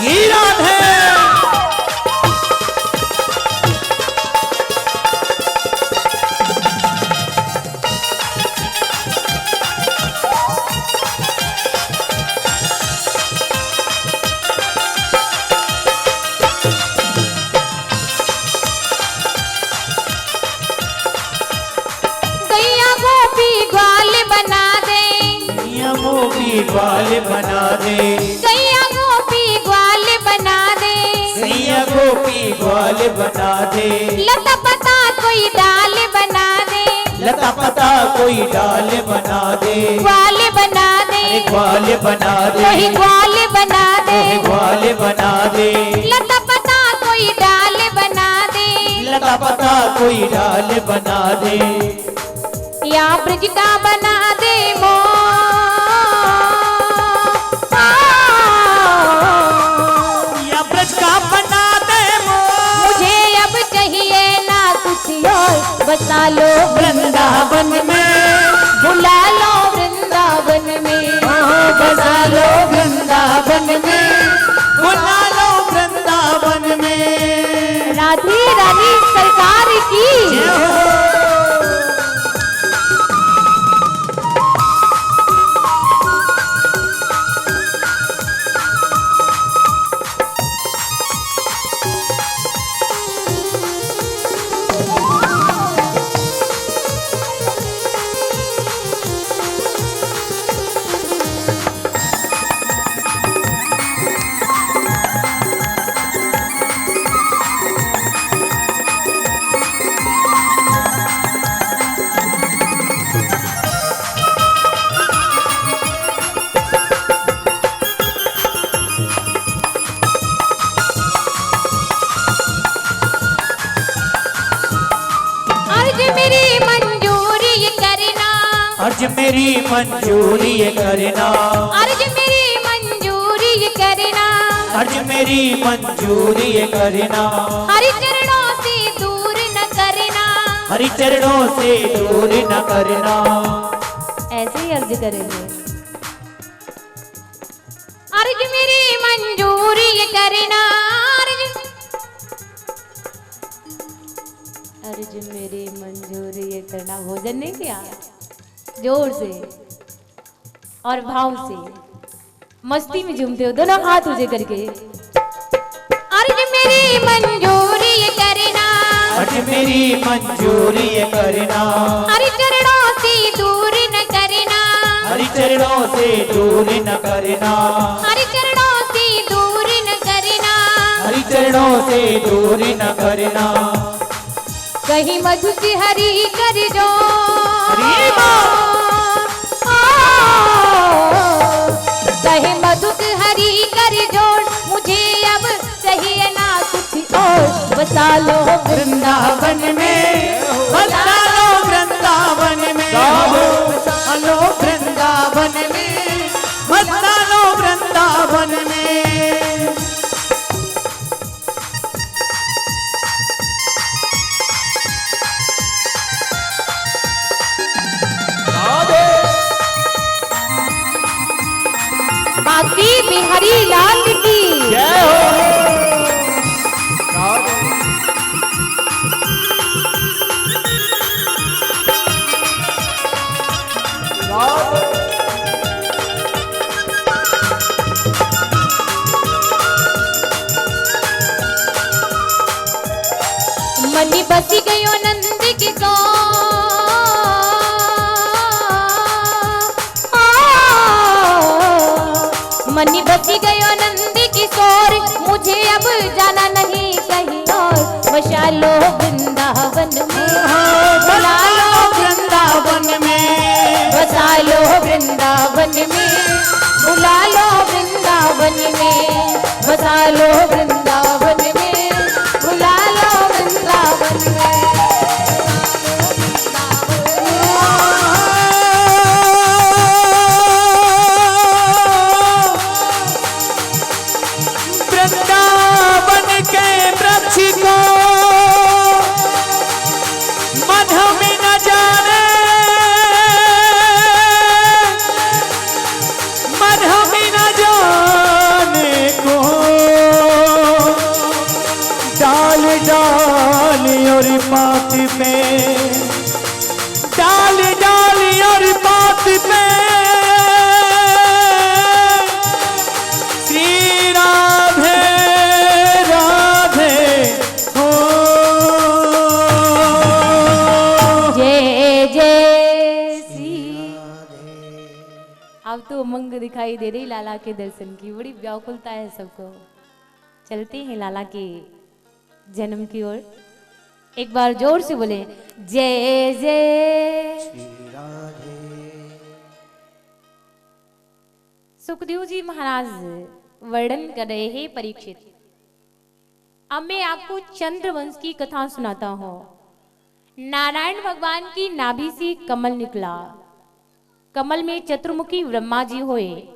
ये राधे गैया गोपी ग्वाल बना दे, गोपी ग्वाल बना दे, गैया गोपी ग्वाल बना दे, सैया गोपी ग्वाल बना दे, लता पता कोई डाल बना दे, लता पता कोई डाल बना दे, ग्वाल बना दे, अरे ग्वाल बना दे, कोई ग्वाल बना दे, ग्वाल बना दे, लता पता कोई डाल बना दे, लता पता कोई डाल बना दे, या ब्रज का बना दे मो या ब्रज का बना दे मुझे अब चाहिए ना कुछ और, बसा लो वृंदावन में, बुला लो वृंदावन में, बसा लो वृंदावन में, बुला लो वृंदावन में। राधे रानी सरकार की अर्ज मेरी मंजूरी करना, अर्ज मेरी मंजूरी करना, अर्ज मेरी मंजूरी करना, हरि चरणों से दूर न करना, हरि चरणों से दूर न करना। ऐसे ही अर्ज करेंगे। अर्ज मेरी मंजूरी करना, अर्ज मेरी मंजूरी करना। भोजन नहीं किया, जोर से और भाव से मस्ती में झूमते हो, दोनों हाथ ऊंचे करके। अर्ज मेरी मंजूरी करना, अर्ज मेरी मंजूरी करना, हरि चरणों से दूर न करना, हरि चरणों से दूर न करना, हरि चरणों से दूर न करना, हरि चरणों से दूर न करना। कहीं मधु की हरि कर जो, कहीं मधु की हरि कर जोड़, मुझे अब चाहिए ना कुछ और, बसा लो वृंदावन में, बसा लो वृंदावन में, बसा लो वृंदावन में, बसा लो वृंदावन में। बाकी बिहारी लाल की जय हो। मनी बसी गयो नंद की सो, मनी बसी गयो नंद किशोर, मुझे अब जाना नहीं कहीं और, बसा लो वृंदावन में, बसा लो वृंदावन में, बसा लो वृंदावन में, बुला लो वृंदावन में, बसा लो वृंदावन में, बुला लो वृंदावन में। वृंदावन के वृक्ष को मधुम न जाने, मधुम न जाने को डाली और पाती पे, डाली डाली और पाती पे श्री राधे राधे हो। जय जय श्री। अब तो उमंग दिखाई दे रही लाला के दर्शन की, बड़ी व्याकुलता है सबको। चलते हैं लाला के जन्म की ओर। एक बार जोर से बोले जय जय श्री राधे। सुखदेव जी महाराज वर्णन कर रहे हैं परीक्षित। अब मैं आपको चंद्रवंश की कथा सुनाता हूं। नारायण भगवान की नाभि से कमल निकला, कमल में चतुर्मुखी ब्रह्मा जी हुए,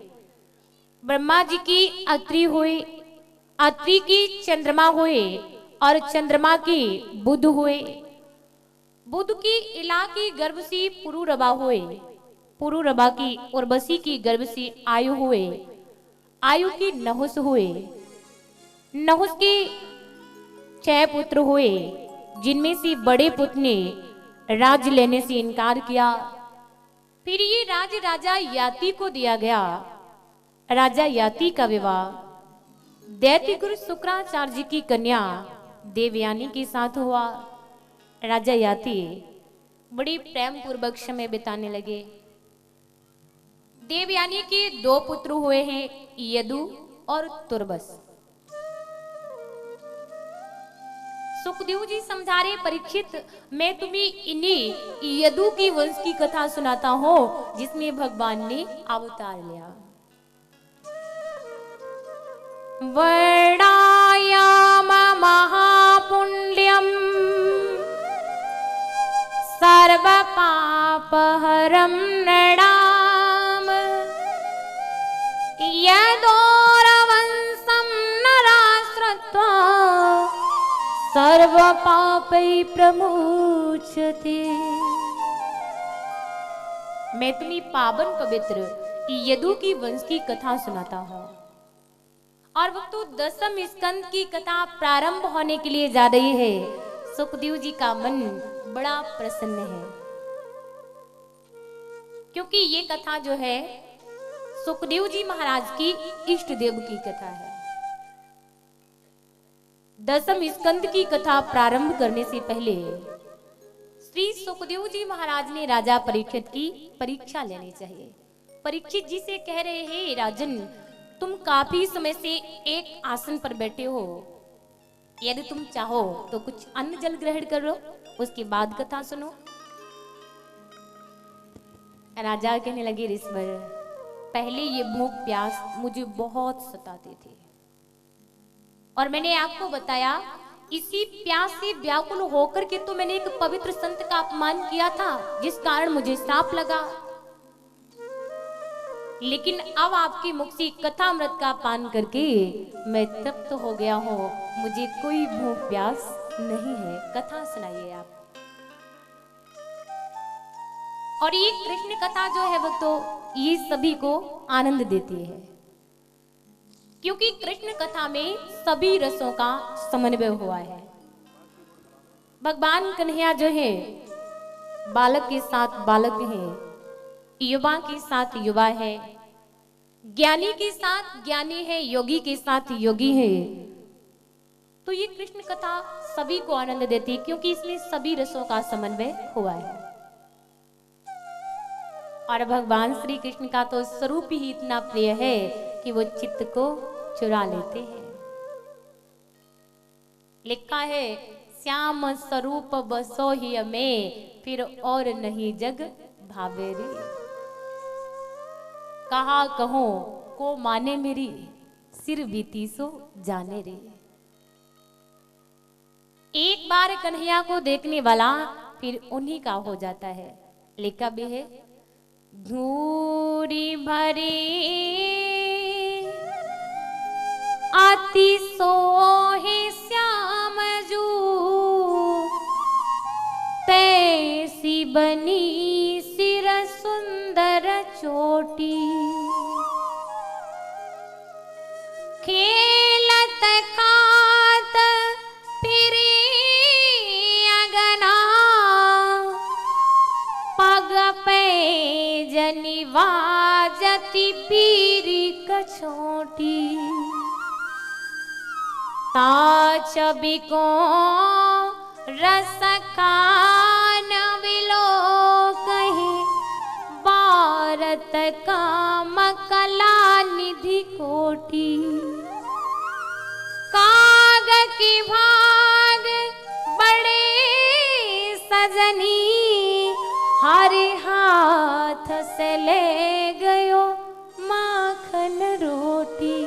ब्रह्मा जी की अत्रि हुए, अत्रि की चंद्रमा हुए और चंद्रमा की बुध हुए, बुध की इला की गर्भ से पुरुरबा हुए, पुरुरबा की उर्वशी की गर्भ से आयु हुए, आयु की नहुस हुए, नहुस के 6 पुत्र हुए, जिनमें से बड़े पुत्र ने राज्य लेने से इनकार किया। फिर ये राज्य राजा याति को दिया गया। राजा याति का विवाह दैत्य गुरु शुक्राचार्य जी की कन्या देवयानी के साथ हुआ। राजा याति बड़ी प्रेम पूर्वक समय बिताने लगे। देवयानी के 2 पुत्र हुए हैं, यदु और तुर्बस। सुखदेव जी समझा रहे परीक्षित, मैं तुम्हें इन्हीं यदु की वंश की कथा सुनाता हूं जिसमें भगवान ने अवतार लिया। वर्णायाम महापुण्यम सर्व पापहरम नृणाम यदोरवंशम नराश्रित्वा सर्व पापै प्रमुच्यते। मैं तुम्हें पावन पवित्र यदु की वंश की कथा सुनाता हूं। और भक्तों, 10वें स्कंद की कथा प्रारंभ होने के लिए जा रही है। सुखदेव जी का मन बड़ा प्रसन्न है, क्योंकि ये कथा जो है सुखदेव जी महाराज की इष्ट देव की कथा है। 10वें स्कंद की कथा प्रारंभ करने से पहले श्री सुखदेव जी महाराज ने राजा परीक्षित की परीक्षा लेनी चाहिए। परीक्षित जी से कह रहे हैं, राजन तुम काफी समय से एक आसन पर बैठे हो, यदि तुम चाहो तो कुछ अन्न जल ग्रहण कर लो, उसके बाद कथा सुनो। राजा कहने लगे, ऋषवर पहले ये भूख प्यास मुझे बहुत सताते थे, और मैंने आपको बताया इसी प्यास से व्याकुल होकर के तो मैंने एक पवित्र संत का अपमान किया था, जिस कारण मुझे श्राप लगा। लेकिन अब आपके मुख से कथामृत का पान करके मैं तृप्त हो गया हूं, मुझे कोई भूख प्यास नहीं है, कथा सुनाइए आप। और ये कृष्ण कथा जो है भक्तों, ये सभी को आनंद देती है, क्योंकि कृष्ण कथा में सभी रसों का समन्वय हुआ है। भगवान कन्हैया जो है बालक के साथ बालक है, युवा के साथ युवा है, ज्ञानी के साथ ज्ञानी है, योगी के साथ योगी है। तो ये कृष्ण कथा सभी को आनंद देती है, क्योंकि इसलिए सभी रसों का समन्वय हुआ है। और भगवान श्री कृष्ण का तो स्वरूप ही इतना प्रिय है कि वो चित्त को चुरा लेते हैं। लिखा है, श्याम स्वरूप बसो ही में, फिर और नहीं जग भावे रे। कहा कहो को माने मेरी, सिर बीती सो जाने रे। एक बार कन्हैया को देखने वाला फिर उन्हीं का हो जाता है। लिखा भी है, धूरी भरी आती सोहे श्याम जू, तैसी बनी सिर सुंदर चोटी। खेलत खात फिर जनिवाजती पीरी कछोटी ताचबी को रसखान विलो कहे भारत काम कला निधि कोटि काग की भाग बड़े सजनी हरे हाथ से ले गयो माखन रोटी।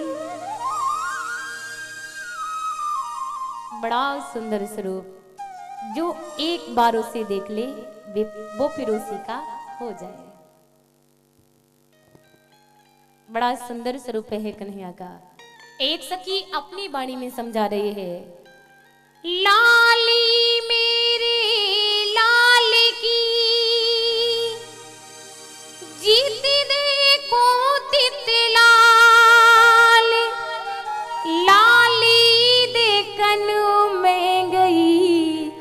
बड़ा सुंदर स्वरूप जो एक बार उसे देख ले वो फिर उसी का हो जाए। बड़ा सुंदर स्वरूप है कन्हैया का। एक सखी अपनी वाणी में समझा रही है, लाली मेरी लाल की जीती देखो तितलाल लाली देखन में गई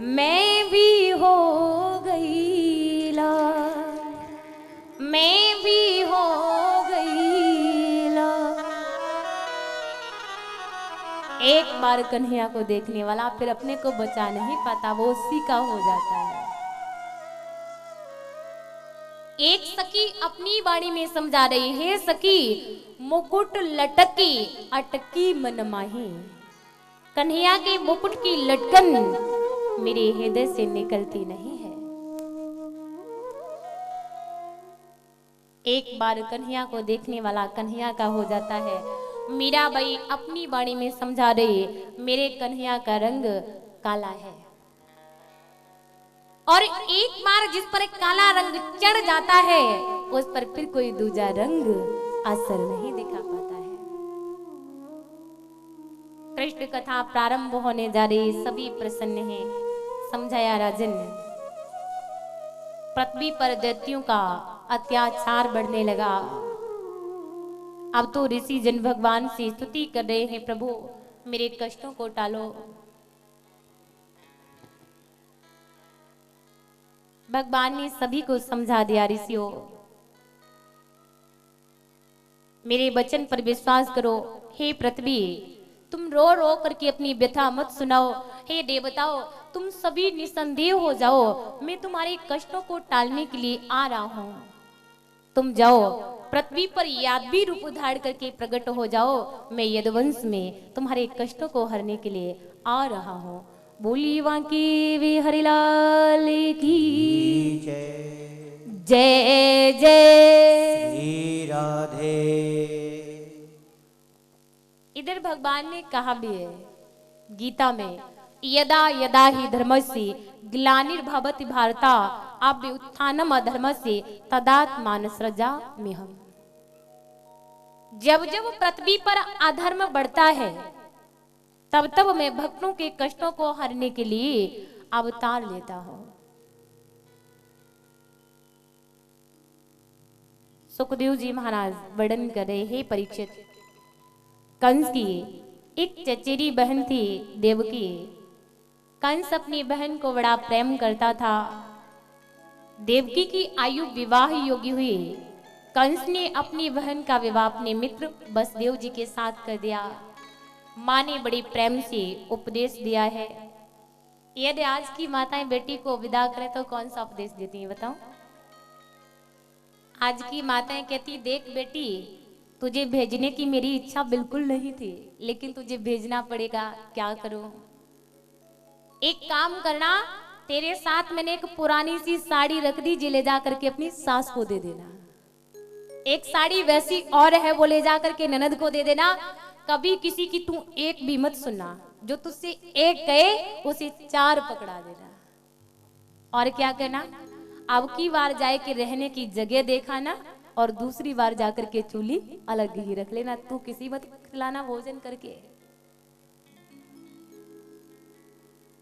मैं भी हो गई लाल मैं भी हो गई लाल। एक बार कन्हैया को देखने वाला फिर अपने को बचा नहीं पाता, वो उसी का हो जाता है। एक सखी अपनी वाणी में समझा रही है, सखी मुकुट लटकी अटकी मन माही। कन्हैया के मुकुट की लटकन मेरे हृदय से निकलती नहीं है। एक बार कन्हैया को देखने वाला कन्हैया का हो जाता है। मीराबाई अपनी वाणी में समझा रही, मेरे कन्हैया का रंग काला है और एक बार जिस पर काला रंग चढ़ जाता है उस पर फिर कोई दूजा रंग असर नहीं दिखा पाता है। कृष्ण कथा प्रारंभ होने जा रही, सभी प्रसन्न हैं। समझाया राजन, पृथ्वी पर दैत्यों का अत्याचार बढ़ने लगा। अब तो ऋषि जन भगवान से स्तुति कर रहे हैं, प्रभु मेरे कष्टों को टालो। भगवान ने सभी को समझा दिया, ऋषियों मेरे वचन पर विश्वास करो। हे पृथ्वी तुम रो रो करके अपनी व्यथा मत सुनाओ। हे देवताओं तुम सभी निसंदेह हो जाओ, मैं तुम्हारे कष्टों को टालने के लिए आ रहा हूं। तुम जाओ पृथ्वी पर यादवी रूप धारण करके प्रकट हो जाओ, मैं यदुवंश में तुम्हारे कष्टों को हरने के लिए आ रहा हूं। बोली वांकी वे हरिलाल की जय जय श्री राधे। इधर भगवान ने कहा भी है गीता में, यदा यदा ही धर्मस्य ग्लानिर्भवति भारता अभ्युत्थानम अधर्मस्य तदात्मानसृजाम्यहम्। जब जब पृथ्वी पर अधर्म बढ़ता है तब तब मैं भक्तों के कष्टों को हरने के लिए अवतार लेता हूं। सुखदेव जी महाराज वर्णन कर रहे हैं, परीक्षित कंस की एक चचेरी बहन थी देवकी। कंस अपनी बहन को बड़ा प्रेम करता था। देवकी की आयु विवाह योग्य हुई। कंस ने अपनी बहन का विवाह अपने मित्र वसुदेव जी के साथ कर दिया। माँ ने बड़ी प्रेम से उपदेश दिया है। यदि आज की माताएं बेटी को विदा करें तो कौन सा उपदेश देती हैं बताओ? आज की माताएं कहती, देख बेटी तुझे भेजने की मेरी इच्छा बिल्कुल नहीं थी, लेकिन तुझे भेजना पड़ेगा, क्या करूं? एक काम करना, तेरे साथ मैंने एक पुरानी सी साड़ी रख दी, जे ले जा करके अपनी सास को दे देना। एक साड़ी वैसी और है, वो ले जा करके ननद को दे देना। कभी किसी की तू एक भी मत सुनना, जो तुझसे एक कहे उसे चार पकड़ा देना। और क्या कहना, अब की बार जाए के रहने की जगह देखा ना, और दूसरी बार जाकर के चूल्ही अलग ही रख लेना, तू किसी मत खिलाना भोजन करके।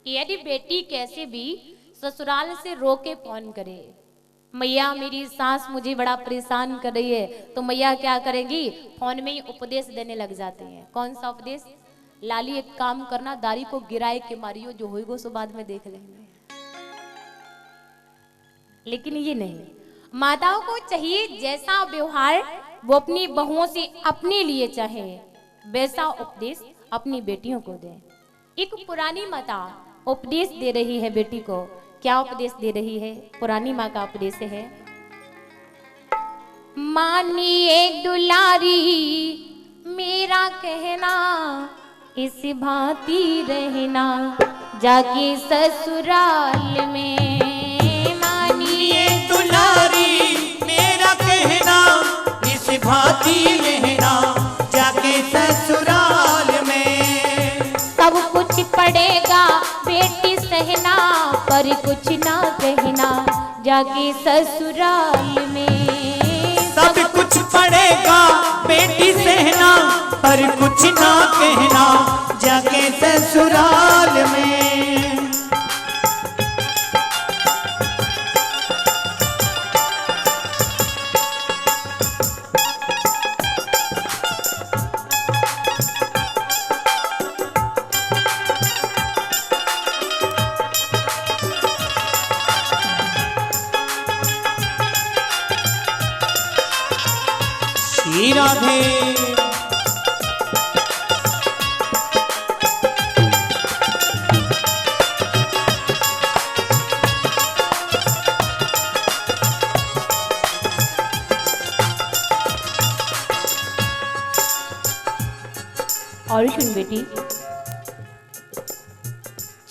यदि बेटी कैसे भी ससुराल से रोके फोन करे, मैया मेरी सास मुझे बड़ा परेशान कर रही है, तो मैया क्या करेंगी, फोन में ही उपदेश देने लग जाते हैं। कौन सा उपदेश? लाली एक काम करना, दारी को गिराए के मारियो, जो होएगो सो बाद में देख लेंगे। लेकिन ये नहीं, माताओं को चाहिए जैसा व्यवहार वो अपनी बहुओं से अपने लिए चाहे, वैसा उपदेश अपनी बेटियों को दे। एक पुरानी माता उपदेश दे रही है बेटी को। क्या उपदेश दे रही है? पुरानी माँ का उपदेश है, मानिए दुलारी मेरा कहना, इस भांति रहना जाके ससुराल में। मानिए दुलारी मेरा कहना, इस भांति रहना जाके ससुराल में। सब कुछ पड़ेगा बेटी सहना, पर कुछ ना कहना जाके ससुराल में। सब कुछ पड़ेगा बेटी सहना, पर कुछ ना कहना जाके ससुराल में। श्री राधे और सुन बेटी,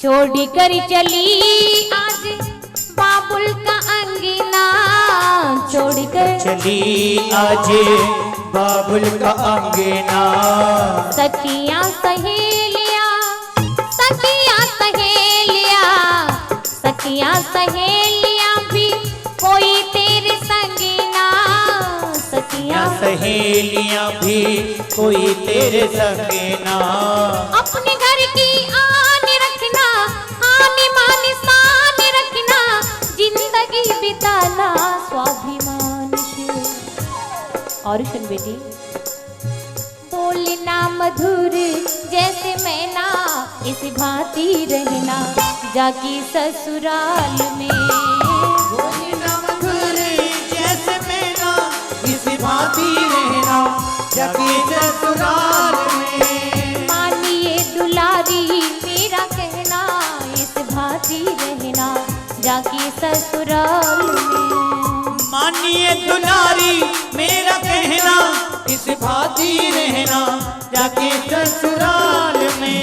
छोड़ कर चली आज बाबुल का अंगना, छोड़कर चली आज बाबुल का अंगना। सखियां सहेलियां, सखियां सहेलियां, सखियां सहेलियां भी कोई तेरे संगना। सखियां सहेलियां भी कोई तेरे संगना। अपने घर की आन रखना, आने मान शान रखना, जिंदगी बिताना स्वाभिमान से। और सुन बेटी, बोलना मधुर जैसे मैना, इस भांति रहना जाके ससुराल में। बोलना मधुर जैसे मैना, इस भांति रहना जाके ससुराल में। मानिए दुलारी मेरा कहना, इस भांति रहना जाके ससुराल में। मानिए दुलारी मेरा कहना, इस भांति रहना जाके ससुराल में।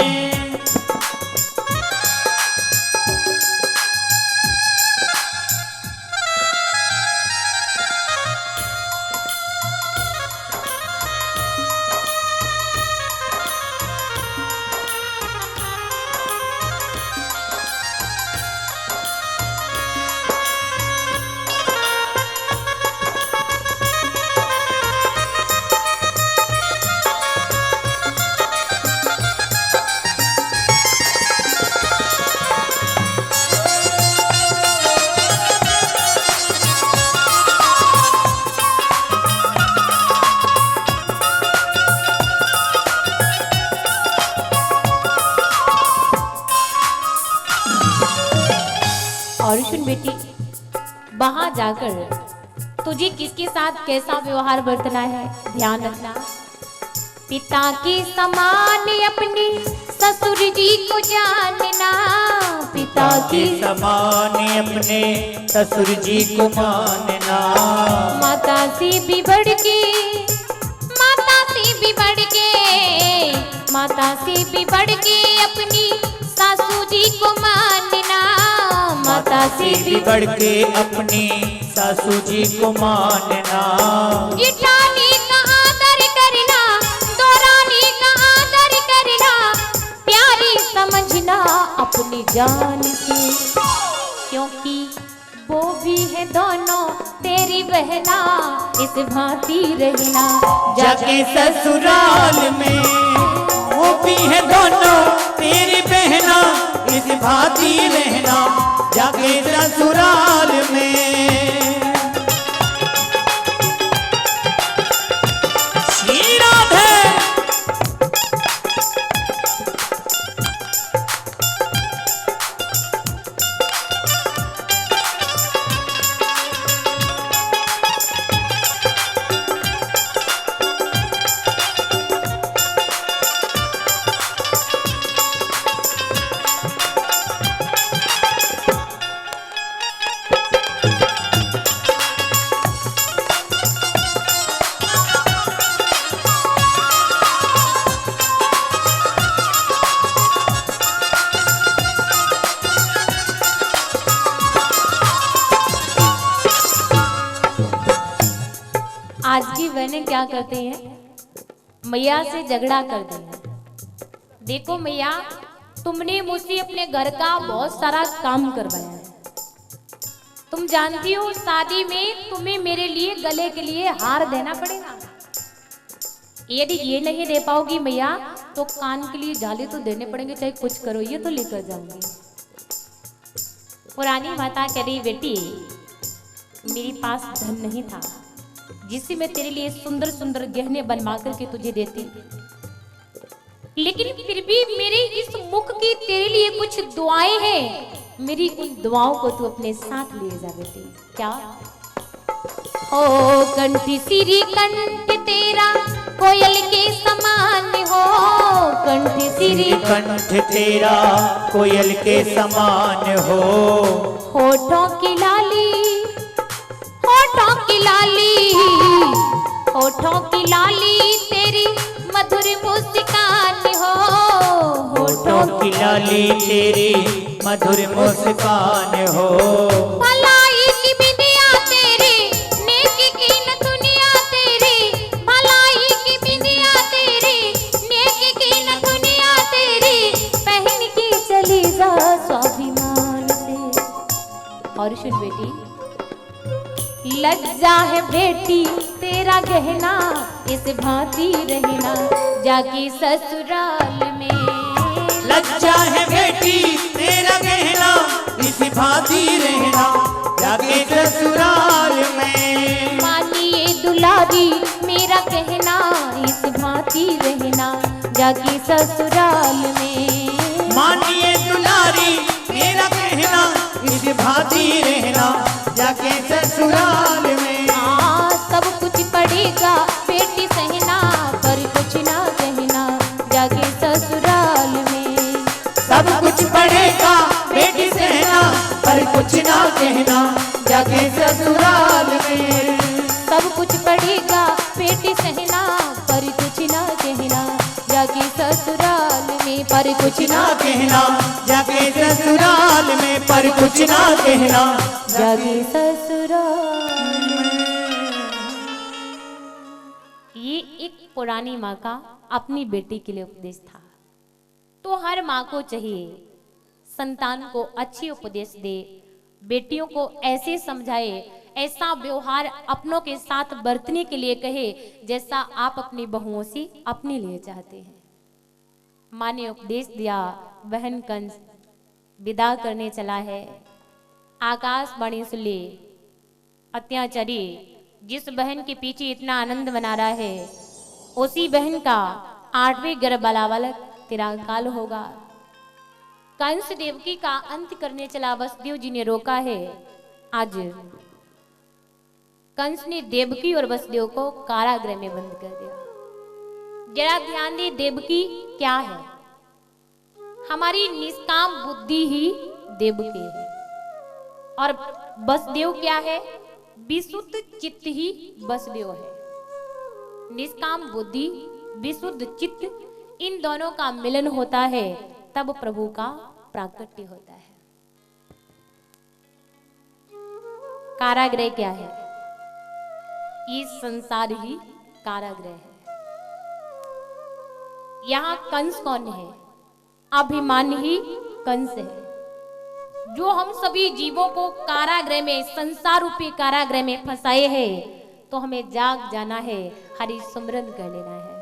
और सुन बेटी, वहां जाकर तुझे किसके साथ कैसा व्यवहार बरतना है ध्यान रखना। पिता के समान अपने ससुर जी को जानना, पिता के समान अपने ससुर जी को मानना। माता से भी बढ़ के, माता से भी बढ़ के, माता से भी बढ़ के अपनी सासू जी को मानना। माता से भी बढ़ के अपनी सासू जी को मानना। जेठानी का आदर करना, दौरानी का आदर करना, प्यारी समझना अपनी जान से, क्योंकि वो भी है दोनों तेरी बहना, इस भांति रहना जाके ससुराल में। वो भी है दोनों तेरी बहना, इस भांति रहना जाके ससुराल में। श्री राधे आज की बहनें क्या करती हैं, मैया से झगड़ा करती हैं। देखो मैया, तुमने मुझसे अपने घर का बहुत सारा काम करवाया है। तुम जानती हो शादी में तुम्हें मेरे लिए गले के लिए हार देना पड़ेगा। यदि ये नहीं दे पाओगी मैया तो कान के लिए जाले तो देने पड़ेंगे, चाहे कुछ करो, ये तो लेकर जाऊंगी। पुरानी माता कह रही, बेटी मेरे पास धन नहीं था जिससे मैं तेरे लिए सुंदर सुंदर गहने बनवा करके तुझे देती, लेकिन फिर भी मेरे इस मुख की तेरे लिए कुछ दुआएं हैं, मेरी उन दुआओं को तू अपने साथ ले जा बेटी। क्या हो कंठी सिरी कंठ तेरा कोयल के समान हो, कंठी सिरी कंठ तेरा कोयल के समान हो, होठों की लाली, होठों की लाली, होठों की लाली तेरी मधुर मुस्कान हो, होठों की लाली तेरी मधुर मुस्कान हो, भलाई की बिंदिया तेरी, नेकी की नथुनिया तेरी, भलाई की बिंदिया तेरी, नेकी की नथुनिया तेरी, पहन के चली जा स्वाभिमान से। और सुन बेटी, लज्जा है बेटी तेरा गहना, इस भांति रहना जाके ससुराल में। लज्जा है बेटी तेरा गहना, इस भांति रहना जाके ससुराल में। मानिए दुलारी मेरा कहना, इस भांति रहना जाके ससुराल में। मानिए दुलारी मेरा कहना, इस भांति रहना जाके ससुराल में। हाँ सब कुछ पड़ेगा बेटी सहना, पर कुछ ना कहना जाके ससुराल में। सब कुछ पड़ेगा बेटी सहना, पर कुछ ना कहना जाके ससुराल में। सब कुछ पड़ेगा बेटी सहना, पर कुछ ना कहना जाके ससुराल में, पर कुछ ना कहना जाके ससुराल में, पर कुछ ना कहना जाके ससुराल में। ये एक पुरानी माँ का अपनी बेटी के लिए उपदेश था। तो हर माँ को चाहिए संतान को अच्छी उपदेश दे, बेटियों को ऐसे समझाए, ऐसा व्यवहार अपनों के साथ बरतने के लिए कहे जैसा आप अपनी बहुओं से अपने लिए चाहते हैं। माँ ने उपदेश दिया, बहन कंस विदा करने चला है। आकाशवाणी से ले अत्याचारी जिस बहन के पीछे इतना आनंद मना रहा है, उसी बहन का 8वें गर्भ वाला बालक तेरा काल होगा। कंस देवकी का अंत करने चला, वसुदेव जी ने रोका है। आज कंस ने देवकी और वसुदेव को कारागृह में बंद कर दिया। जरा ध्यान दे, देवकी क्या है? हमारी निष्काम बुद्धि ही देवकी है। और वसुदेव क्या है? विशुद्ध चित्त ही वसुदेव है। निष्काम बुद्धि, विशुद्ध चित्त, इन दोनों का मिलन होता है तब प्रभु का प्राकट्य होता है। कारागृह क्या है? ये संसार ही कारागृह है। यहां कंस कौन है? अभिमान ही कंस है, जो हम सभी जीवों को कारागृह में, संसार रूपी कारागृह में फंसाए हैं। तो हमें जाग जाना है, हरि सुमरन कर लेना है।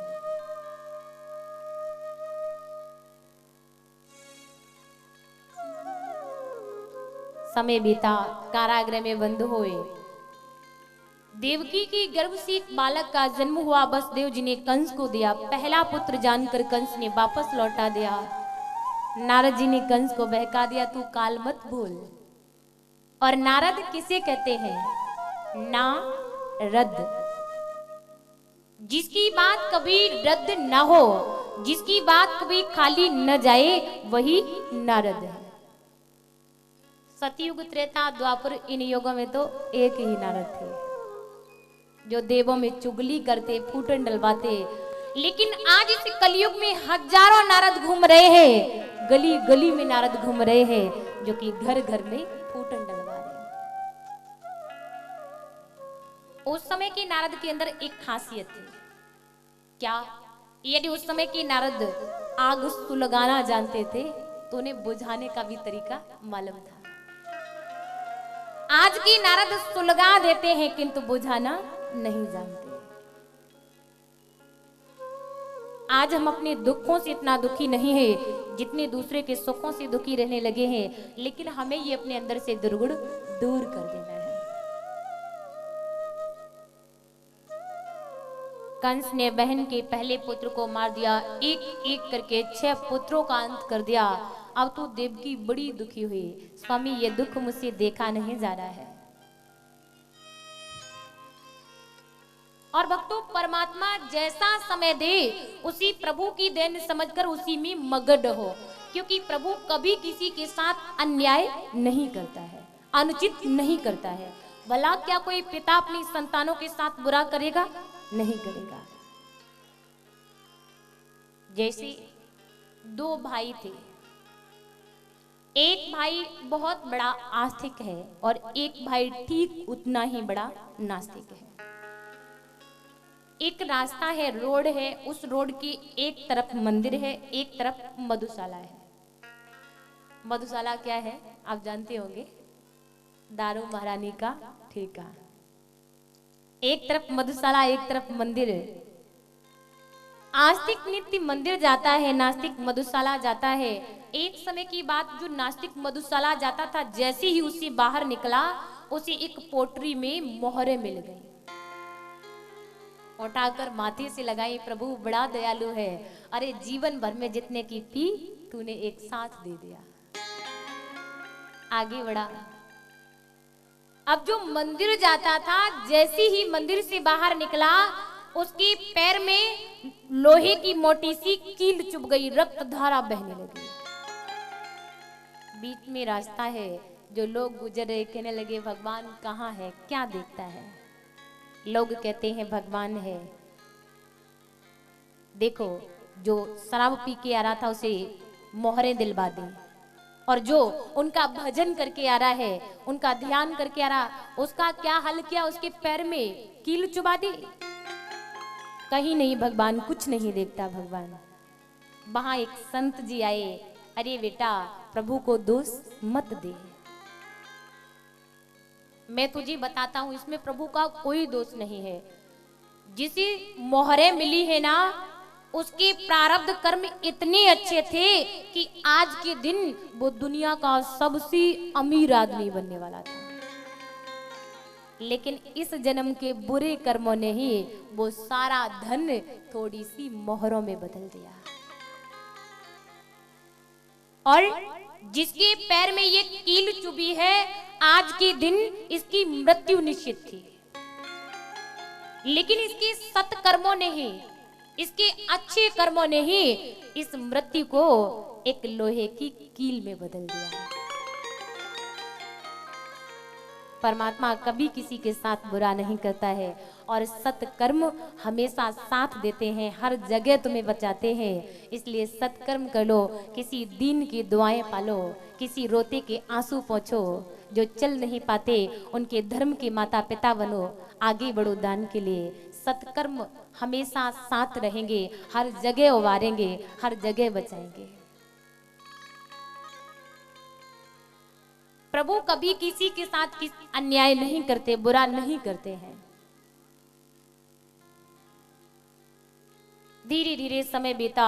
समय बीता, कारागृह में बंद हुए। देवकी की गर्भ से एक बालक का जन्म हुआ। वसुदेव जी ने कंस को दिया। पहला पुत्र जानकर कंस ने वापस लौटा दिया। नारद जी ने कंस को बहका दिया, तू काल मत भूल। और नारद किसे कहते हैं? नारद, जिसकी बात कभी रद्द न हो, जिसकी बात कभी खाली न जाए, वही नारद है। सतयुग, त्रेता, द्वापर, इन युगों में तो एक ही नारद थे जो देवों में चुगली करते, फूटन डलवाते। लेकिन आज इस कलयुग में हजारों नारद घूम रहे हैं, गली गली में नारद घूम रहे हैं, जो कि घर घर में फूटन डलवा रहे हैं। उस समय की नारद के अंदर एक खासियत थी। क्या? यदि उस समय की नारद आग सुलगाना जानते थे तो उन्हें बुझाने का भी तरीका मालूम था। आज की नारद सुलगा देते हैं किंतु बुझाना नहीं जानते। आज हम अपने दुखों से इतना दुखी नहीं है जितने दूसरे के सुखों से दुखी रहने लगे हैं, लेकिन हमें ये अपने अंदर से दुर्गुण दूर कर देना है। कंस ने बहन के पहले पुत्र को मार दिया, एक एक करके 6 पुत्रों का अंत कर दिया। अब तो देवकी बड़ी दुखी हुई, स्वामी ये दुख मुझसे देखा नहीं जा रहा है। और भक्तों, परमात्मा जैसा समय दे उसी प्रभु की देन समझकर उसी में मगन हो, क्योंकि प्रभु कभी किसी के साथ अन्याय नहीं करता है, अनुचित नहीं करता है। भला क्या कोई पिता अपनी संतानों के साथ बुरा करेगा? नहीं करेगा। जैसे 2 भाई थे, एक भाई बहुत बड़ा आस्तिक है और एक भाई ठीक उतना ही बड़ा नास्तिक है। एक रास्ता है, रोड है, उस रोड की एक तरफ मंदिर है, एक तरफ मधुशाला है। मधुशाला क्या है आप जानते होंगे, दारू महारानी का ठेका। एक तरफ मधुशाला, एक तरफ मंदिर। आस्तिक नित्य मंदिर जाता है, नास्तिक मधुशाला जाता है। एक समय की बात, जो नास्तिक मधुशाला जाता था, जैसे ही उसे बाहर निकला उसे एक पोटरी में मोहरें मिल गई। उठाकर माथे से लगाई, प्रभु बड़ा दयालु है, अरे जीवन भर में जितने की पी तूने एक साथ दे दिया। आगे बढ़ा। अब जो मंदिर जाता था, जैसे ही मंदिर से बाहर निकला उसके पैर में लोहे की मोटी सी कील चुभ गई, रक्त धारा बहने लगी। बीच में रास्ता है, जो लोग गुजर रहे कहने लगे भगवान कहाँ है, क्या देखता है? लोग कहते हैं भगवान है। देखो, जो शराब पी के आ रहा था उसे मोहरें दिलवा दी, और जो उनका भजन करके आ रहा है, उनका ध्यान करके आ रहा, उसका क्या हाल किया? उसके पैर में कील चुबा दी। कहीं नहीं भगवान, कुछ नहीं देखता भगवान। वहां एक संत जी आए, अरे बेटा प्रभु को दोष मत दे, मैं तुझे बताता हूं इसमें प्रभु का कोई दोष नहीं है। जिसे मोहरें मिली है ना, उसके प्रारब्ध कर्म इतने अच्छे थे कि आज के दिन वो दुनिया का सबसे अमीर आदमी बनने वाला था। लेकिन इस जन्म के बुरे कर्मों ने ही वो सारा धन थोड़ी सी मोहरों में बदल दिया। और जिसके पैर में ये कील चुभी है, आज के दिन इसकी मृत्यु निश्चित थी, लेकिन इसके सत्कर्मों ने ही, इसके अच्छे कर्मों ने ही इस मृत्यु को एक लोहे की कील में बदल दिया। परमात्मा कभी किसी के साथ बुरा नहीं करता है और सत्कर्म हमेशा साथ देते हैं, हर जगह तुम्हें बचाते हैं। इसलिए सत्कर्म कर लो, किसी दीन की दुआएं पालो, किसी रोते के आंसू पोंछो, जो चल नहीं पाते उनके धर्म के माता पिता बनो, आगे बढ़ो दान के लिए। सत्कर्म हमेशा साथ रहेंगे, हर जगह उबारेंगे, हर जगह बचाएंगे। प्रभु कभी किसी के साथ अन्याय नहीं करते, बुरा नहीं करते हैं। धीरे धीरे समय बीता।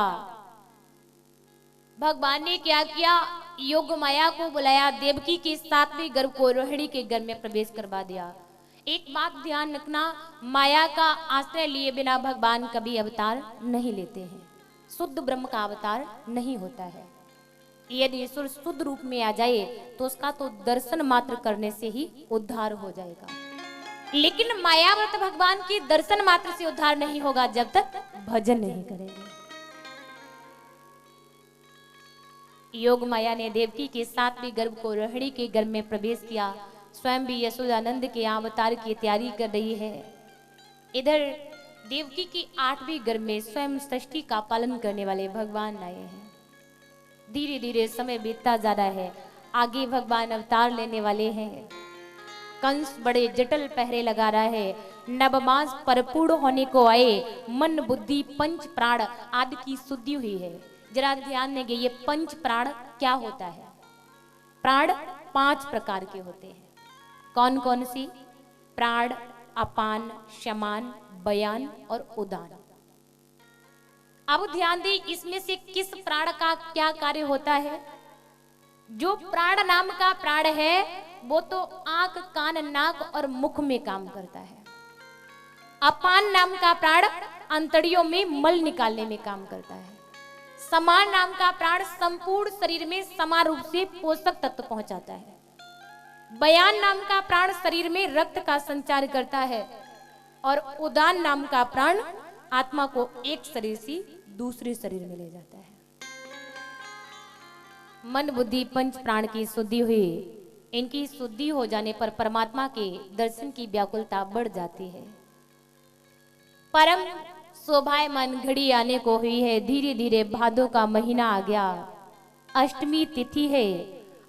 भगवान ने क्या किया? योग माया को बुलाया, देवकी के 7वें गर्भ को रोहिणी के गर्भ में प्रवेश करवा दिया। एक बात ध्यान रखना, माया का आश्रय लिए बिना भगवान कभी अवतार नहीं लेते हैं, शुद्ध ब्रह्म का अवतार नहीं होता है। यदि ईश्वर शुद्ध रूप में आ जाए तो उसका तो दर्शन मात्र करने से ही उद्धार हो जाएगा, लेकिन मायावत भगवान के दर्शन मात्र से उद्धार नहीं होगा जब तक भजन नहीं करेंगे। योग माया ने देवकी के 7वें गर्भ को रोहिणी के गर्भ में प्रवेश किया। स्वयं भी यशोदानंद के अवतार की तैयारी कर रही है। इधर देवकी की 8वीं गर्भ में स्वयं सृष्टि का पालन करने वाले भगवान आए हैं। धीरे धीरे समय बीतता जा रहा है, आगे भगवान अवतार लेने वाले हैं। कंस बड़े जटिल पहरे लगा रहा है। नवमास परिपूर्ण होने को आए, मन बुद्धि पंच प्राण आदि की शुद्धि हुई है। जरा ध्यान देंगे, ये पंच प्राण क्या होता है? प्राण 5 प्रकार के होते हैं। कौन कौन सी? प्राण, अपान, शमान, बयान और उदान। अब ध्यान दें, इसमें से किस प्राण का क्या कार्य होता है? जो प्राण नाम का प्राण है वो तो आंख, कान, नाक और मुख में काम करता है। अपान नाम का प्राण अंतड़ियों में मल निकालने में काम करता है। समान नाम का प्राण संपूर्ण शरीर में समान रूप से पोषक तत्व पहुंचाता है। बयान नाम का प्राण शरीर में रक्त का संचार करता है। और उदान नाम का प्राण आत्मा को एक शरीर से दूसरे शरीर में ले जाता है। मन बुद्धि पंच प्राण की शुद्धि हुई। इनकी शुद्धि हो जाने पर परमात्मा के दर्शन की व्याकुलता बढ़ जाती है। परम शोभायमान घड़ी आने को हुई है। धीरे धीरे भादों का महीना आ गया। अष्टमी तिथि है,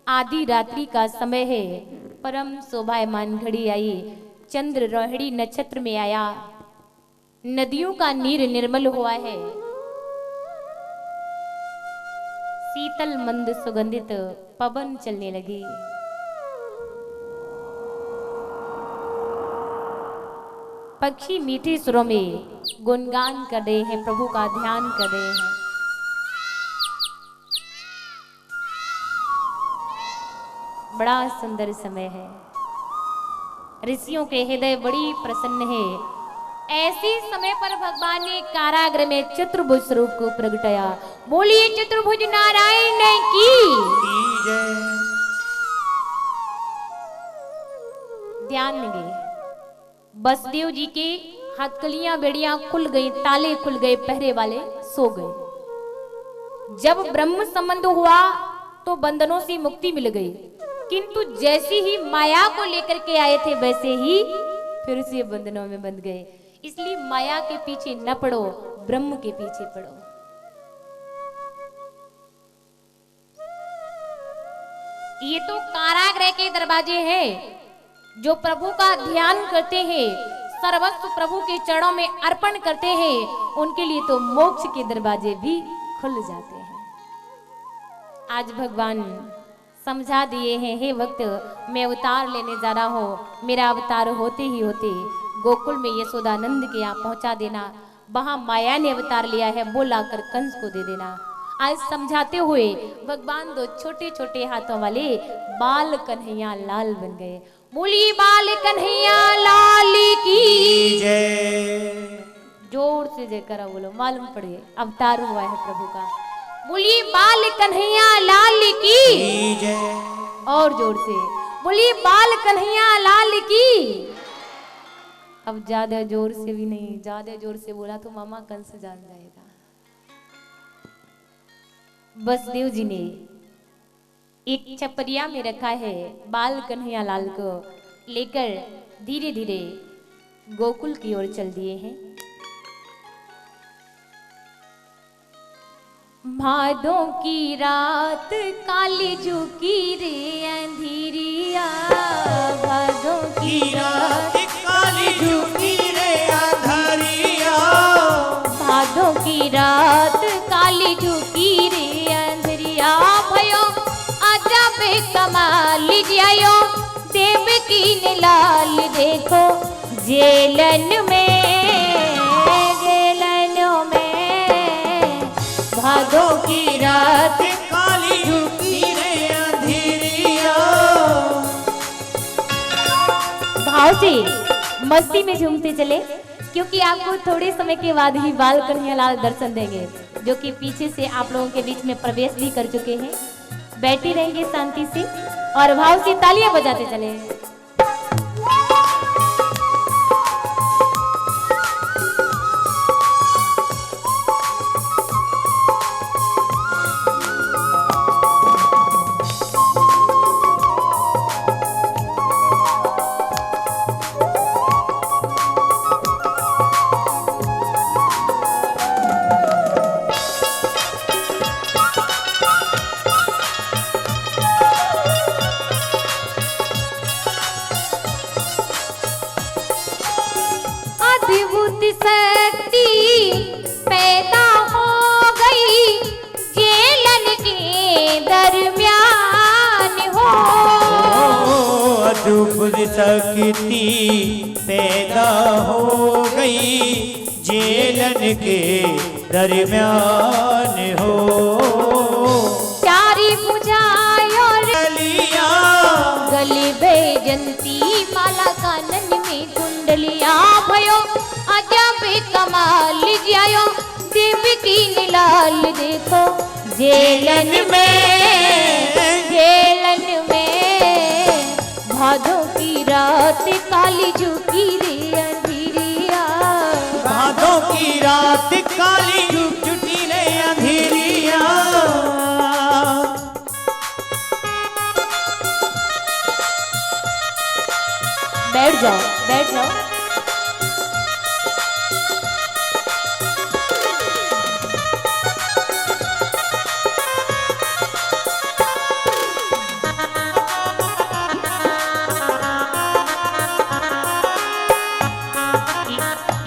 आधी रात्रि का समय है। परम शोभायमान घड़ी आई। चंद्र रोहिणी नक्षत्र में आया। नदियों का नीर निर्मल हुआ है। शीतल मंद सुगंधित पवन चलने लगी। पक्षी मीठे सुरों में गुणगान कर रहे हैं, प्रभु का ध्यान कर रहे हैं। बड़ा सुंदर समय है। ऋषियों के हृदय बड़ी प्रसन्न है। ऐसे समय पर भगवान ने कारागृह में चतुर्भुज स्वरूप को प्रगटाया। बोलिए चतुर्भुज नारायण की जय। ध्यान देंगे, बसदेव जी के हथकड़ियां बेड़ियां खुल गई, ताले खुल गए, पहरे वाले सो गए। जब ब्रह्म संबंध हुआ तो बंधनों से मुक्ति मिल गई, किंतु जैसे ही माया को लेकर के आए थे वैसे ही फिर से बंधनों में बंध गए। इसलिए माया के पीछे न पड़ो, ब्रह्म के पीछे पड़ो। ये तो कारागृह के दरवाजे हैं। जो प्रभु का ध्यान करते हैं, सर्वस्व प्रभु के चरणों में अर्पण करते हैं, उनके लिए तो मोक्ष के दरवाजे भी खुल जाते हैं। आज भगवान समझा दिए हैं, हे भक्त मैं अवतार लेने जा रहा हूं। मेरा अवतार होते ही होते गोकुल में यशोदानंद के यहाँ पहुंचा देना। वहां माया ने अवतार लिया है, वो लाकर कंस को दे देना। आज समझाते हुए भगवान 2 छोटे छोटे हाथों वाले बाल कन्हैया लाल बन गए। बोलिए बाल कन्हैया लाल की जय। जोर से जयकारा बोलो, मालूम पड़े अवतार हुआ है प्रभु का। बोलिए बाल कन्हैया लाल की जय। और जोर से बोलिए बाल कन्हैया लाल की। अब ज्यादा जोर से भी नहीं, ज्यादा जोर से बोला तो मामा कंस जान जाएगा। बसदेव जी ने एक छपरिया में रखा है, बाल कन्हैया लाल को लेकर धीरे धीरे गोकुल की ओर चल दिए हैं। भादों की रात काली झुकी रे अंधेरिया, भादों की रात काली झुकी रे अंधारिया, भादों की रात काली झुकी रे अंधेरिया। भयो आजा बे कमाल जायो, देव की ने लाल देखो जेलन में, जेलन में भादों की रात काली झुकी रे अंधेरिया। भाव से मस्ती में झूमते चले, क्योंकि आपको थोड़े समय के बाद ही बाल कन्हैया लाल दर्शन देंगे, जो कि पीछे से आप लोगों के बीच में प्रवेश भी कर चुके हैं। बैठे रहेंगे शांति से और भाव से तालियां बजाते चले। मधुपुर शक्ति पैदा हो गई, जेलन के दरमियान हो। चारी बुझायो गलियां गली बेजंती, माला कानन में कुंडलियां भयो अजब कमाल जायो, देवी की निलाल देखो जेलन में भादों की रात काली झुकी रे अंधेरिया, भादों की रात काली झुकी रे अंधेरिया। बैठ जाओ बैठ जाओ।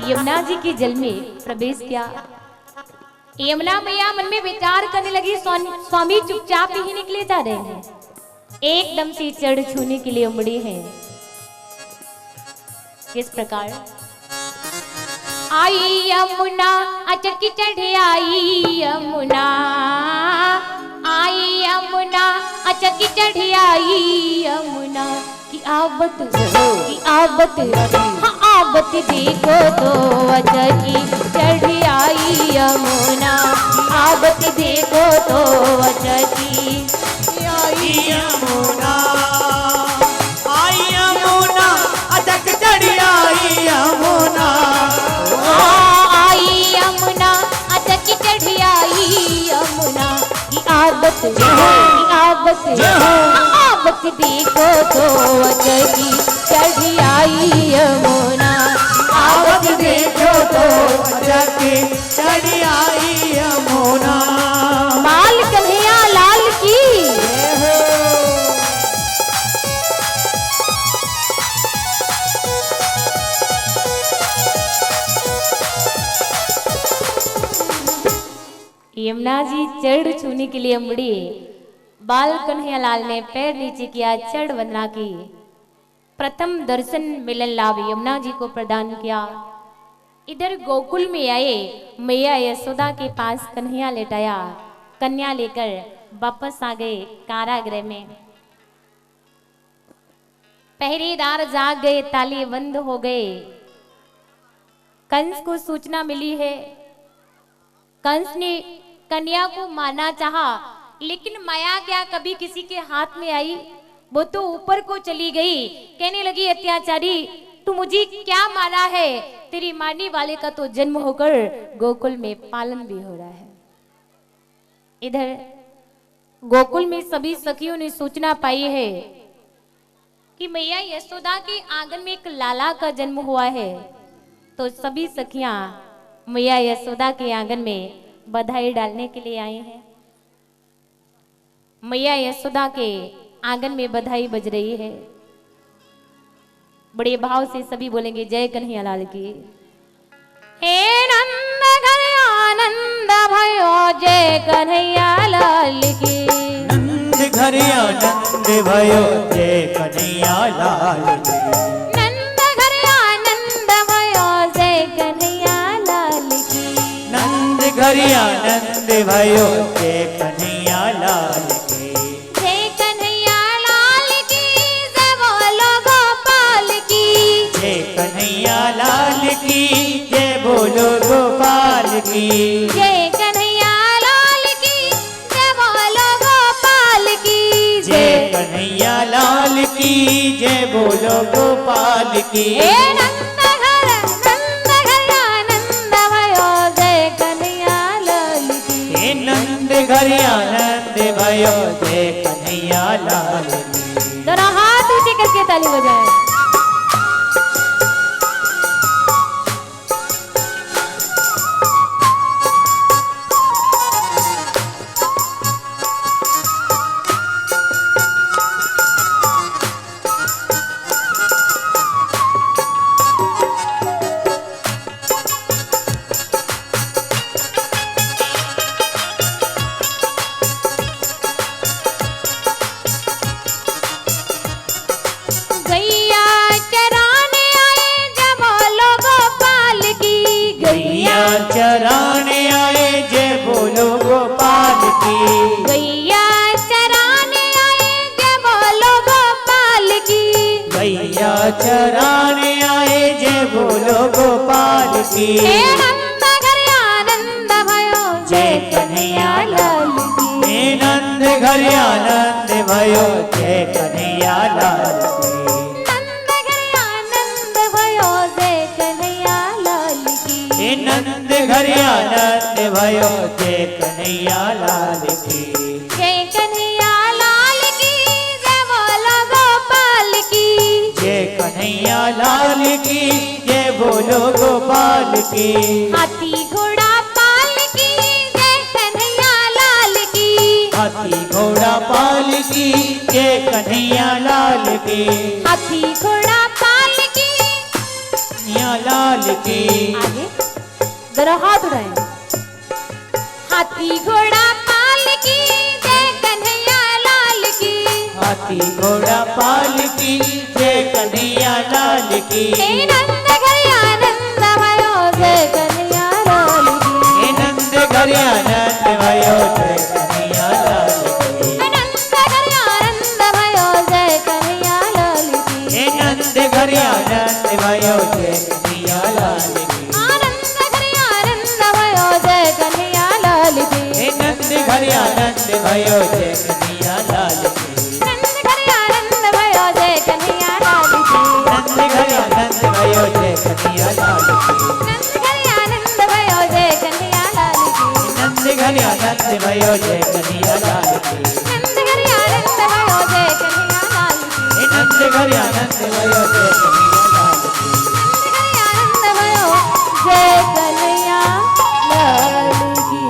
यमुना जी के जल में प्रवेश किया। यमुना मैया मन में विचार करने लगी, स्वामी चुपचाप ही निकले जा रहे हैं, एकदम से चढ़ छूने के लिए उमड़ी हैं। किस प्रकार? आई यमुना अचकी चढ़े आई यमुना, आई यमुना अचकी चढ़े आई यमुना की आबत हाँ आबत देखो तो अचकी चढ़े आई यमुना, आबत देखो तो अचकी आई यमुना, आई यमुना अचक चढ़ी आई यमुना, आई यमुना अचकी चढ़ी आई यमुना की आबत देखो तो अचकी चढ़ी आई यमुना, आबत देखो तो अचकी चढ़ी आई यमुना। बाल कन्हैया लाल की। यमुना जी चढ़ छूने के लिए मुड़ी, बाल कन्हैया लाल ने पैर नीचे किया, चढ़ वंदना की, प्रथम दर्शन मिलन लाभ यमुना जी को प्रदान किया। इधर गोकुल में आए, मैया यशोदा के पास कन्हैया लेटाया, कन्या लेकर वापस आ गए कारागृह में। पहरेदार जाग गए, ताले बंद हो गए। कंस को सूचना मिली है, कंस ने कन्या को मारना चाहा, लेकिन माया क्या कभी किसी के हाथ में आई, वो तो ऊपर को चली गई। कहने लगी अत्याचारी तू मुझे क्या मारा है, तेरी मारने वाले का तो जन्म होकर गोकुल में पालन भी हो रहा है। इधर गोकुल में सभी सखियों ने सूचना पाई है कि मैया यशोदा के आंगन में एक लाला का जन्म हुआ है, तो सभी सखियां मैया यशोदा के आंगन में बधाई डालने के लिए आई हैं। मैया यशोदा के आंगन में बधाई बज रही है, बड़े भाव से सभी बोलेंगे जय कन्हैया लाल की। हे नंद घर आनंद भयो जय कन्हैया लाल की, नंद घर आनंद भयो जय कन्हैया लाल की, नंद घर आनंद भयो जय कन्हैया लाल की, नंद घर आनंद भयो जय कन्हैया लाल की, जय कन्हैया लाल की, जय बोलो गोपाल की, जय कन्हैया लाल की, जय बोलो गोपाल की, जय कन्हैया लाल की, जय बोलो गोपाल की, जय कन्हैया लाल की, जय बोलो गोपाल की। हे नंद घर आनंद भयो जय कन्हैया लाल की, हे नंद घर आनंद भयो जय कन्हैया लाल की। दोनों हाथ ऊंचे करके ताली बजाएं। चराने आए जय बोलो गोपाल की। गैया चराने आए जय बोलो गोपाल की। गैया चराने आए जय बोलो गोपाल की। हे नंद घर आनंद भयो जय कन्हैया लाल की। हे नंद घर आनंद भयो जय कन्हैया लाल की। नंद घर आनंद भयो जय कन्हैया लाल की। जय कन्हैया लाल की जय बोलो गोपाल की। जय कन्हैया लाल की जय बोलो गोपाल की। हाथी घोड़ा पाल की जय कन्हैया लाल की। हाथी घोड़ा पाल की जय कन्हैया लाल की। हाथी घोड़ा पाल की कन्हैया लाल की। आगे जरा हाथ उठाएं। हाथी घोड़ा पाल की जय कन्हैया लाल की। हाथी घोड़ा पाल की जय कन्हैया लाल की। हे नंद घर आनंद भयो जय कन्हैया लाल की। हे नंद घर आनंद भयो जय कन्हैया लाल की। नंद घर आनंद भयो जय कन्हैया लाल की। हे नंद घर आनंद भयो जय कन्हैया लाल की। हे नंद घर आनंद भयो जय कन्हैया लाल की। नंद घर आनंद भयो जय कन्हैया लाल की। नंद घर आनंद भयो जय कन्हैया लाल की। नंद घर आनंद भयो जय कन्हैया लाल की। नंद घर आनंद भयो जय कन्हैया लाल की। नंद घर आनंद भयो जय कन्हैया लाल की। हे नंद घर आनंद भयो जय कन्हैया लाल की। नंद घर आनंद भयो जय कन्हैया लाल की।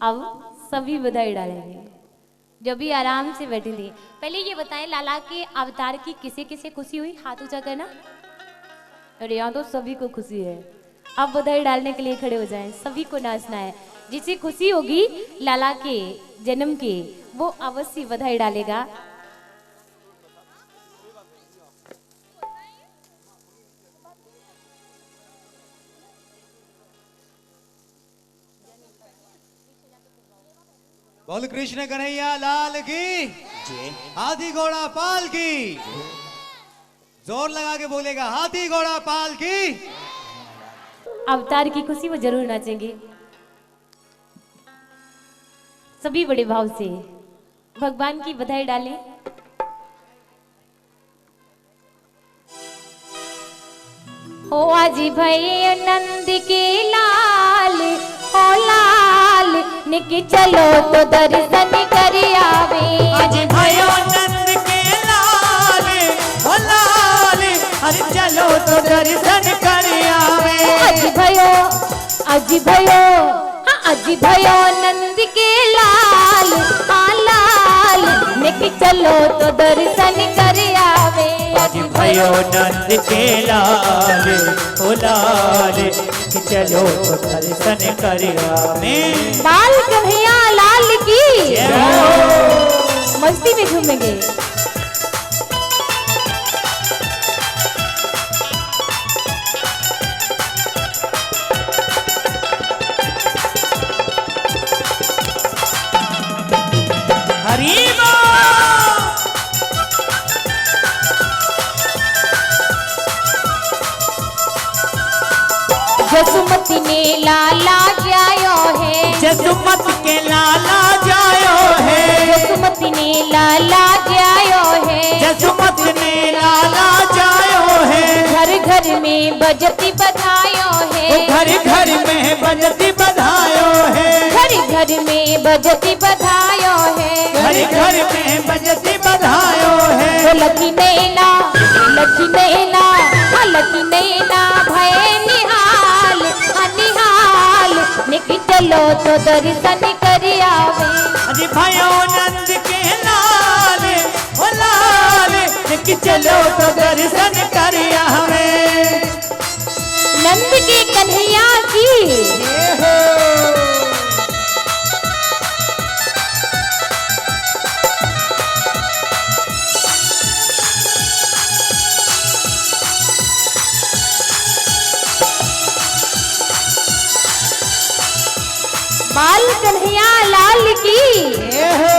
अब सभी बधाई डालेंगे जो भी आराम से बैठे थे। पहले ये बताएं लाला के अवतार की किसे किसे खुशी हुई, हाथ ऊंचा करना। अरे यहाँ तो सभी को खुशी है। अब बधाई डालने के लिए खड़े हो जाएं, सभी को नाचना है। जिसे खुशी होगी लाला के जन्म की वो अवश्य बधाई डालेगा। बोल कृष्ण कन्हैया लाल की। हाथी घोड़ा पाल की। जोर लगा के बोलेगा हाथी घोड़ा पाल की। अवतार की खुशी वो जरूर नाचेंगे। सभी बड़े भाव से भगवान की बधाई डालें। हो आज भई नंद के लाल, हो लाल निकी चलो तो दर्शन कर आवे। आज भयो नंद के लाल ओ लाल अरे चलो तो दर्शन कर आवे। आज भयो हाँ आज भयो नंद के लाल, हाँ लाल निकी चलो तो दर्शन कर आवे। आज भयो नंद के लाल ओ लाल चलो तो दर्शन कर आवे। बाल कन्हैया लाल की मस्ती में झूमेंगे। हरी जसुमती ने लाला जायो है। जसुमत के लाला जायो है। जसुमती ने लाला जायो है। जसुमत ने लाला जायो है। घर घर में बजती बधायो है। घर घर में बजती बधायो है। घर घर में बजती बधायो है। घर घर में बजती बधायो है। तो लकी नैना हाँ लकी नैना भय निहाल निहाल निकी चलो तो दर्शन कर आवे। अरे भयो नंद के लाल ओ लाल कि चलो तो दर्शन कर आवे। नंद के कन्हैया की कन्हैया लाल की। जय हो।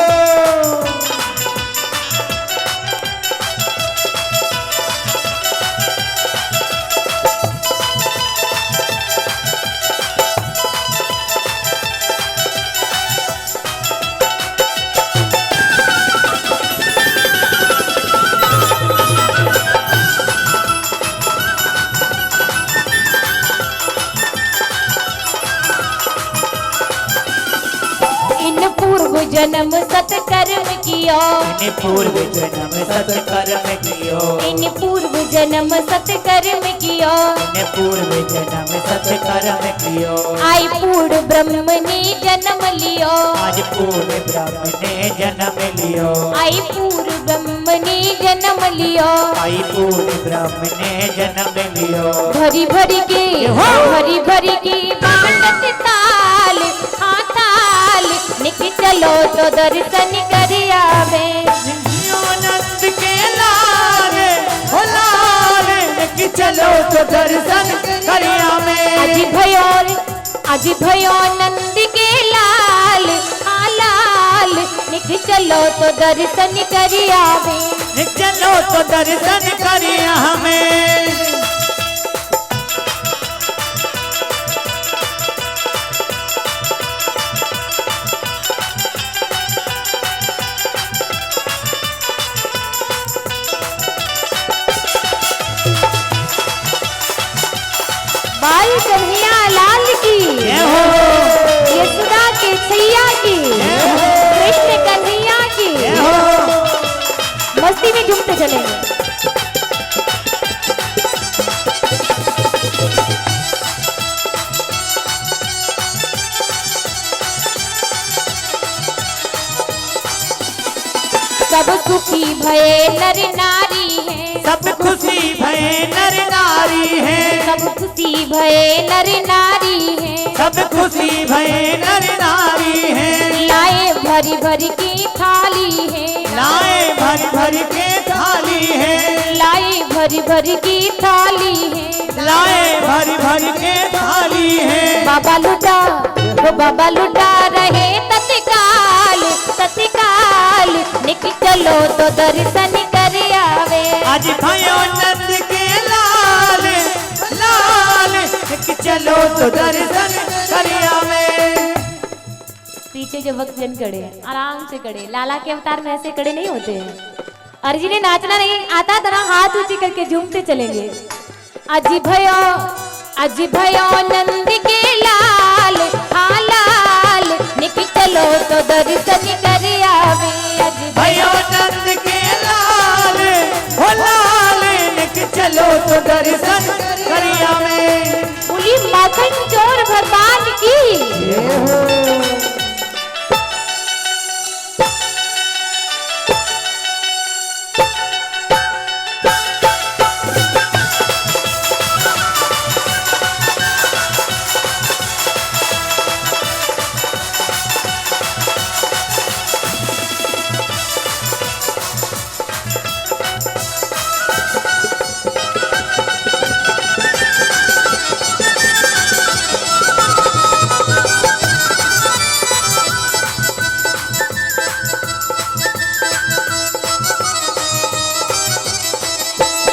इन पूर्व जन्म सत्कर्म कियो, इन पूर्व जन्म सत्कर्म कियो, इन पूर्व जन्म सत्कर्म कियो, इन पूर्व जन्म सत्कर्म कियो। आई पूर्ण ब्रह्म ने जन्म लियो, आज पूर्ण ब्रह्म ने जन्म लियो, आई पूर्ण ब्रह्म ने जन्म लियो। आई पूर्ण ब्रह्म ने जन्म लियो। भरी भरी के भरी भरी की बांटत ताल, हाँ ताल निक चलो तो दर्शन कर आवे। आनंद के लाल हो लाल कि चलो तो दर्शन करिया में। आज भयो नंद के लाल, हाँ लाल निक चलो तो दर्शन कर आवे। चलो तो दर्शन करिया हमें। बाल कन्हैया लाल की, जय हो। यशोदा के छैया की, कृष्ण कन्हैया की। जय हो। मस्ती में झूमते चलेंगे। सब सुखी भये नर नारी है, सब खुशी भय नर नारी है, सब खुशी भये नर नारी है। सब खुशी भय नर नारी है। लाए भरी भरी की थाली है, लाए भर भर के थाली है, लाए भरी भरी की थाली है। लाए भर भर के थाली है। बाबा लुटा वो बाबा लुटा रहे तत्काल, तत्काल निक चलो तो दर्शन कर आवे। आज भयो नंद के लाल लाल कि चलो तो दर्शन करिया में। पीछे जो भक्तजन खड़े हैं आराम से खड़े, लाला के अवतार में ऐसे खड़े नहीं होते हैं। और जिन्हें नाचना नहीं आता तो ना हाथ ऊंचे करके झूमते चलेंगे। आज भयो नंद के लाल, हाँ लाल निक चलो तो दर्शन कर आवे। भयो नंद के लाल हो लाल कि चलो तो दर्शन करिया में। बोली माखन चोर भगवान की।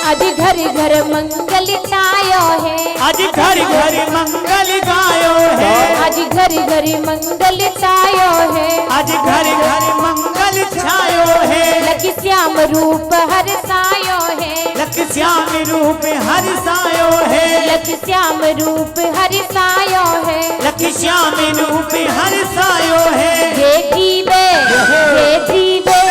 आज घर घर मंगल छायो है, आज घर घर मंगल गायो है, आज घर घर मंगल छायो है। आज घर घर मंगल छायो है। लख श्याम रूप हर सायो है, लख श्याम रूप हर सायो है, लख श्याम रूप हर सायो है। लख श्याम रूप हर सायो है। जे जीवे जे जीवे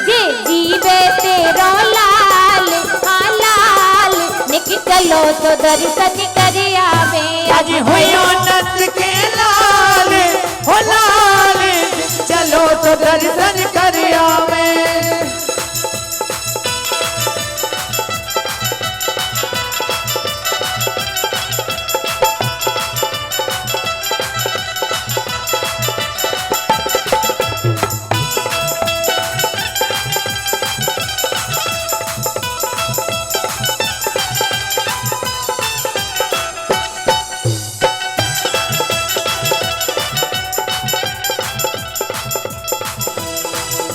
जे जीवे तेरो लाल, हाँ लाल निक चलो तो दर्शन कर आवे। आज होयो नंद के लाल हो लाल चलो तो दर्शन कर आवे।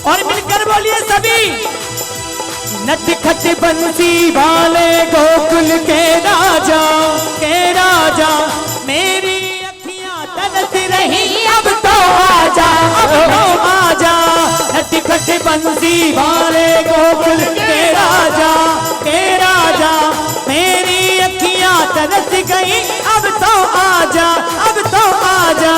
और मिलकर बोलिए सभी। नटखट बंसी वाले गोकुल के राजा मेरी अखियां तरस रही अब तो आजा, अब तो आजा। नटखट बंसी वाले गोकुल के राजा मेरी अखियां तरस गई अब तो आजा, अब तो आजा।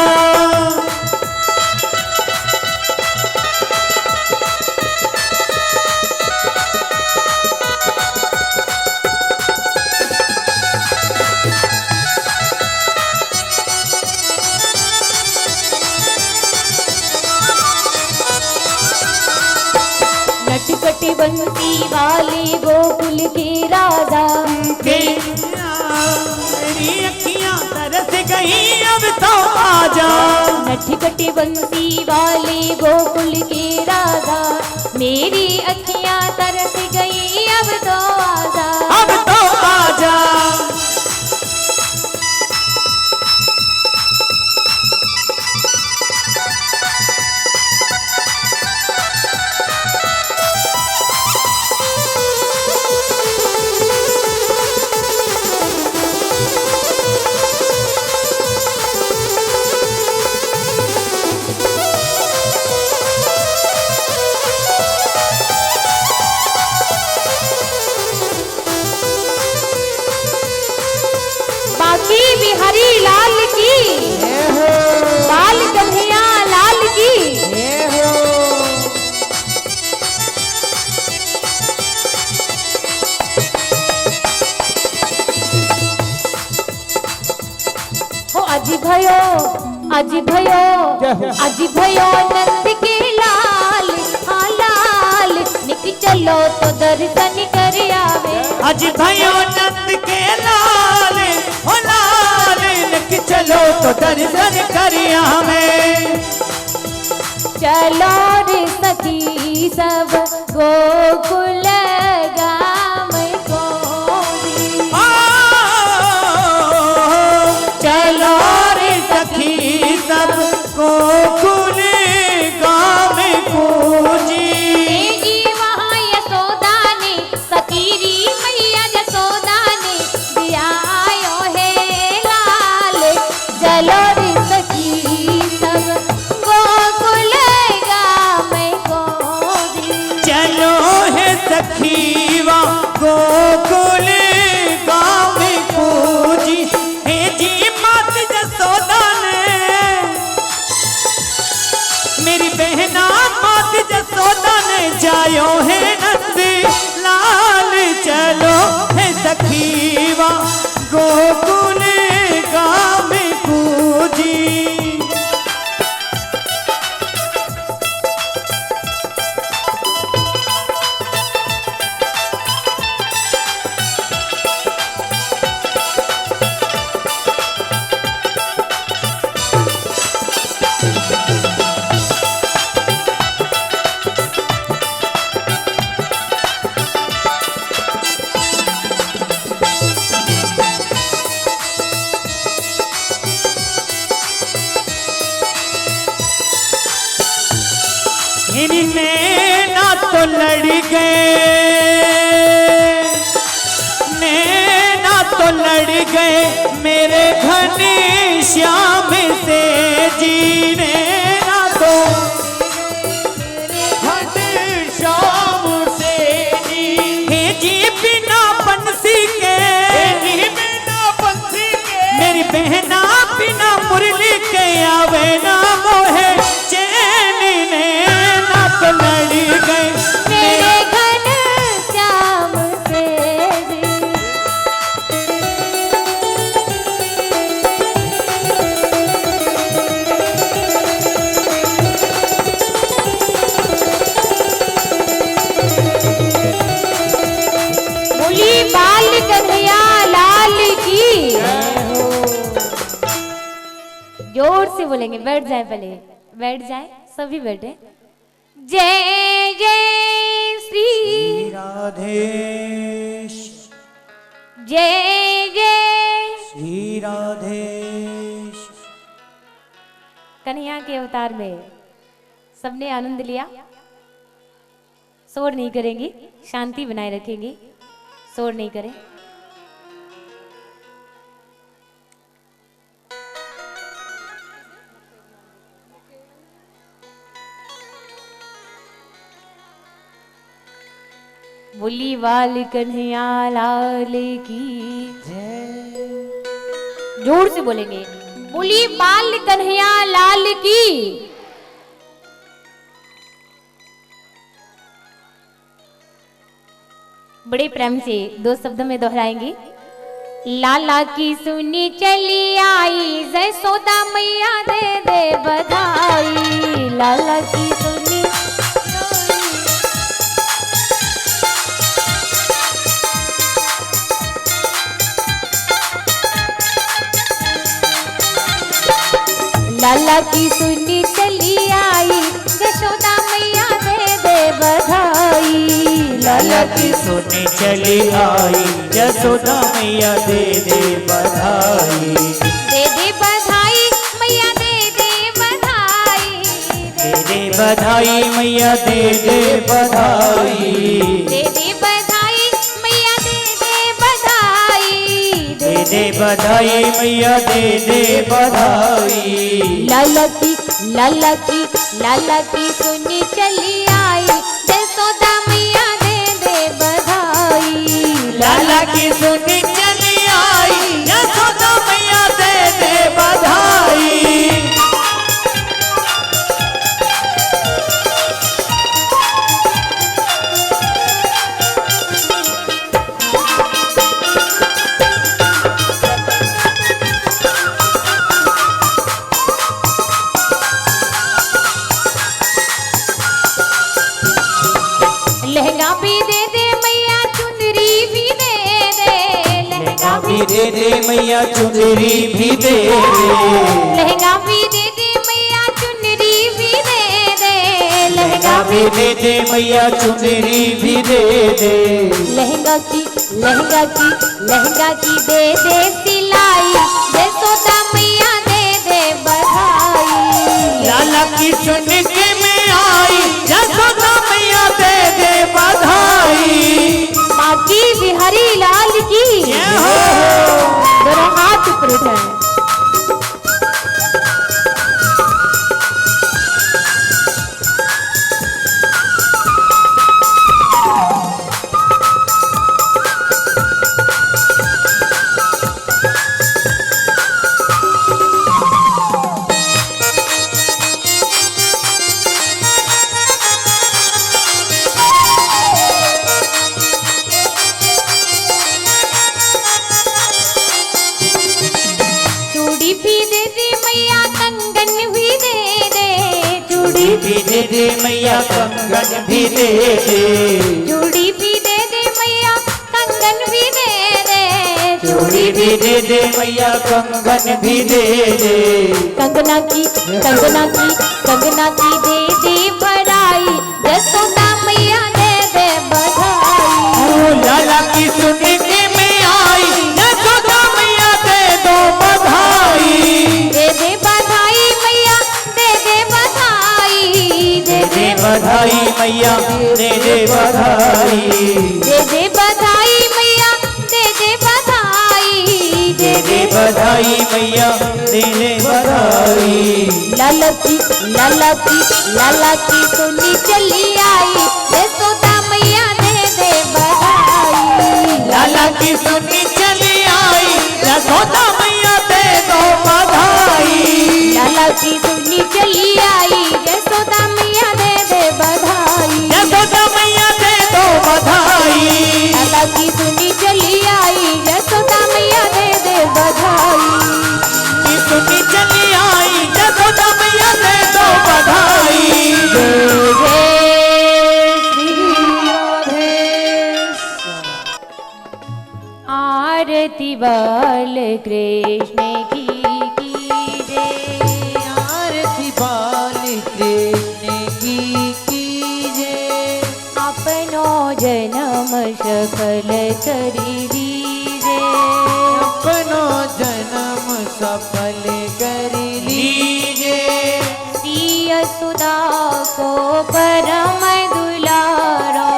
नटखट बंसी वाले गोकुल के राजा मेरी अखियां तरस गई अब तो आजा। नटखट बंसी वाले गोकुल के राजा मेरी अखियां तरस गई अब तो आजा, अब तो आजा। बाकी बिहारी लाल की, बाल कन्हैया लाल की। हो अजी भयो नंद के लाल, हाँ लाल निक चलो तो दर्शन कर आवे। अज भयो नंद के लाल हो लाल निक चलो तो दर्शन करिया में। चलो रे सखी सब गोकुल गाम को, चलो रे सखी सब गोकुल गाम पूजी। जी वहाँ यशोदा ने सकीरी मैया यशोदा ने दिया आयो है लाल। चलो रे सखी सब गोकुल गाम को, चलो है सखीवा गोकुल गाँव पूजी। हे जी मात जसोदा ने मेरी बहना मात जसोदा ने जायो है नंद लाल। चलो है सखीवा गोकुल गाँव पूजी। नैना तो लड़ गए मेरे घने श्याम से जी। नैना तो घने श्याम से जी। हे जी बिना बंसी के, मेरी बहना बिना मुरली के आवे ना मोहे चैन। नैना तो लड़ गए मेरे घन श्याम से बोली बाल कन्हैया लाल की। जोर से बोलेंगे, बैठ जाए पहले, बैठ जाए सभी बैठे। जय जय श्री राधेश, जय जय श्री राधेश। कन्हैया के अवतार में सबने आनंद लिया। शोर नहीं करेंगी, शांति बनाए रखेंगी, शोर नहीं करें। बोली वाल कन्हैया लाल की, जोर से बोलेंगे, बोली बाल कन्हैया लाल की। बड़े प्रेम से दो शब्दों में दोहराएंगे। लाला की सुनी चली आई, जयसोदा मैया दे दे बधाई। लाला की सुनी लाला की सुनी चली आई, यशोदा मैया दे दे बधाई। लाला की सुनी चली आई, यशोदा मैया दे दे बधाई। दे दे बधाई मैया दे दे बधाई। दे दे बधाई मैया दे दे बधाई। दे दे बधाई मैया दे दे बधाई। दे दे बधाई मैया दे दे बधाई। लाला की सुनी चली आई, यशोदा मैया दे दे बधाई। लाला की सुनी चली आई, यशोदा मैया दे दे बधाई। लहंगा भी दे दे मैया, चुनरी भी दे दे। लहंगा भी दे दे मैया, चुनरी भी दे दे। लहंगा भी दे दे मैया, चुनरी भी दे दे। लहंगा भी दे दे मैया, चुनरी भी दे दे। लहंगा की दे दे सिलाई, यशोदा मैया दे दे बधाई। लाला की सुन के में आई, यशोदा मैया दे दे बधाई। बाकी बिहारी लाल की दोनों हाथ ऊपर उठाए। चूड़ी भी दे दे मैया, कंगन भी दे दे। चूड़ी भी दे दे मैया, कंगन भी दे दे। चूड़ी भी दे दे मैया, कंगन भी दे दे। चूड़ी भी दे दे मैया, कंगन भी दे दे। कंगना की दे दे भराई, यशोदा मैया दे दे बधाई। लाला की सुन के में आई, यशोदा मैया दे दो बधाई। दे दे बधाई मैया दे दे बधाई। दे दे बधाई मैया दे दे बधाई। दे दे बधाई मैया दे दे बधाई। दे दे बधाई मैया दे दे बधाई। लाला की सुनी चली आई, यशोदा मैया दे दे बधाई। लाला की सुनी चली आई, यशोदा मैया दे दो बधाई। लाला की सुनी चली आई, यशोदा मैया दे दे बधाई। यशोदा मैया दे दो बधाई। लाला की सुनी चली आई, यशोदा मैया दे दे बधाई। की सुनी चली आई, यशोदा मैया दे दो बधाई। जय जय श्री राधे। आरती बाल कृष्ण की जय। आरती बाल कृष्ण की जय। अपनो जन्म सफल करी दीजे। अपनो जन्म सफल कर लीजिए। श्री यशोदा को परम दुलारा,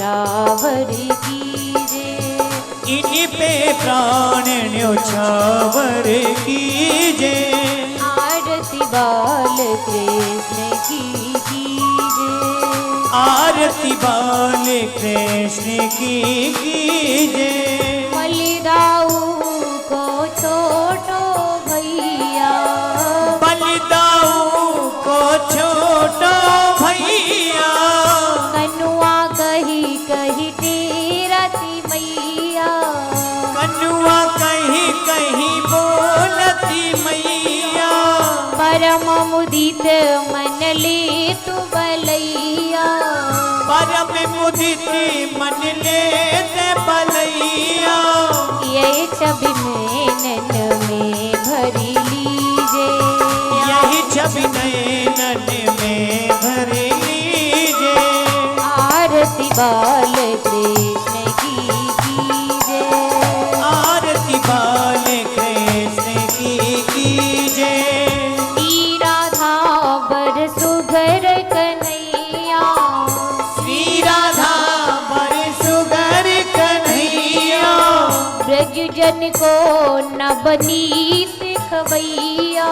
न्योछावर कीजे, इन्हीं पे प्राण न्योछावर कीजे, आरती बाल कृष्ण की कीजे, आरती बाल कृष्ण की कीजे। बलिदाऊ को छोटो भैया, बलिदाऊ को छोटो भैया, कनुआ कही कही तेरती मैया, कनुआ कहीं कहीं बोलती मैया, परम मुदित मन ले तू बलैया, परम मुदित मन लेते बलैया, ये छवि नैनन में भरी लीजे, यही छवि नैनन में भर लीजे, आरती बाल कृष्ण की कीजे, आरती बाल कृष्ण की कीजे। श्री राधा बर सुघर कन्हैया, श्री राधा बर सुगर कन्हैया, ब्रज जन को नवनीत खवैया,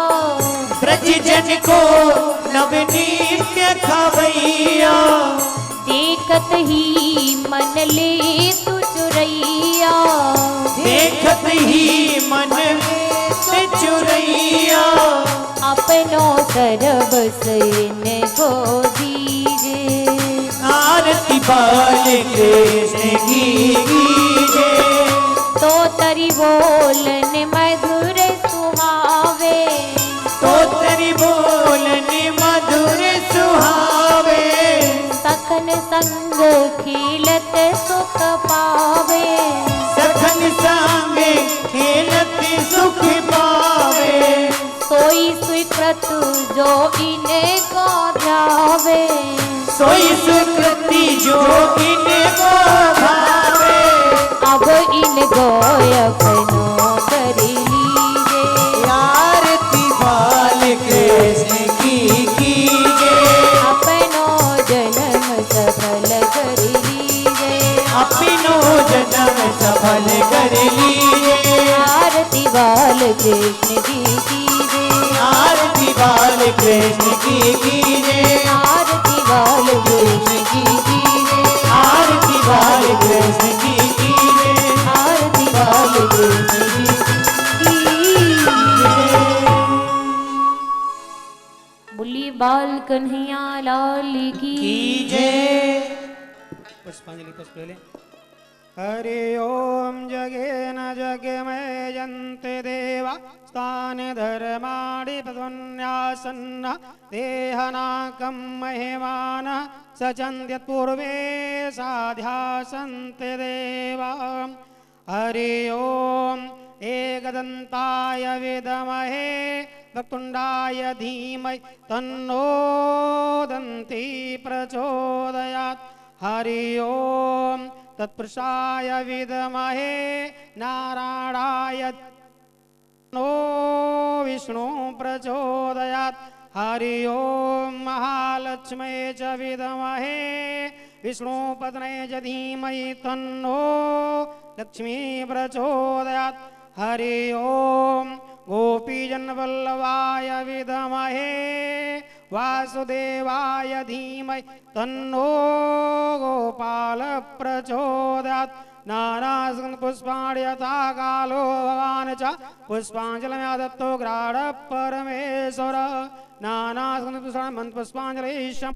ब्रज जन को नवनीत खवैया, देखत ही मन ले तू चुरैया, देखत ही मन से चुरैया, अपनो सरब सैन को दीजे, आरती बाल कृष्ण की कीजे, तो तरी बोलन मधुर सुहावे, तो तेरी बोलन मधुर सुहावे, सखन संग खिलत सुख पावे, सखन संगे खेलत सुख पावे, सोई स्वीकृत जो इनको ध्यावे, सोई सुकृति जो इनको भावे, अब इन गोयपनो कर लीजे, आरती बाल कृष्ण की कीजे, अपनो जन्म सफल कर लीजे, अपनो जन्म सफल कर लीजे, आरती बाल कृष्ण की कीजे, आरती बाल कृष्ण की कीजे, आरती बाल कृष्ण की कीजे, आरती बाल कृष्ण की कीजे, आरती बाल कृष्ण की कीजे। बोली बाल कन्हैया लाल की कीजे। पुष्पांजलि पुष्प ले लें। हरि ओम जगे न जगे में जंते देवा स्थान धर्माणि प्रध्वन्यासन्न देहनाकं महिमान सचन्त्यत् पूर्वे साध्यासन्ते देवा। हरि ओम एकदन्ताय विद्महे वक्रतुण्डाय धीमहि तन्नो दन्ती प्रचोदयात्। हरि ओम तत्पुरुषाय विद्महे नारायणाय नो विष्णु प्रचोदयात्। हरि ओम महालक्ष्मी च विद्महे विष्णुपत्ने च धीमहि तन्नो लक्ष्मी प्रचोदयात्। हरि ओम गोपीजनवल्लभाय विद्महे वासुदेवाय धीमहि तन्नो गोपाल प्रचोदयात्। नानासुगन्ध पुष्पाणि यथा कालो भगवान् च पुष्पाञ्जलिं दत्तो ग्राड परमेश्वर। नानासुगन्ध पुष्पाणि पुष्पाञ्जलिः